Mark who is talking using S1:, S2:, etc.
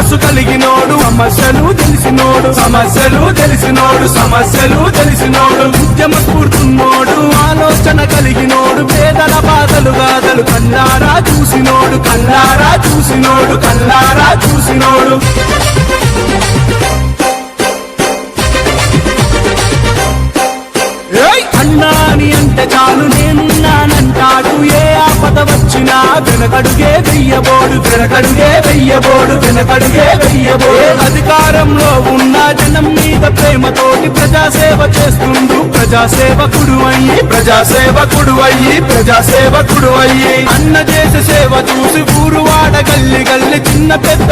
S1: మనసు కలిగినోడు సమస్యలు తెలిసినోడు ఉద్యమ స్ఫూర్తున్నోడు ఆలోచన కలిగినోడు పేదల బాధలు గాథలు కల్లారా చూసినోడు అన్నాని అంటే చాలు నేనున్నానంటాడు ఏ ఆపద వచ్చినా వెనకడుగే వెయ్యబోడు అధికారంలో ఉన్న జనం మీద ప్రేమతోటి ప్రజాసేవ చేస్తుండు ప్రజాసేవకుడు అయ్యి అన్న చేసే సేవ చూసి ఊరు వాడ గల్లి చిన్న పెద్ద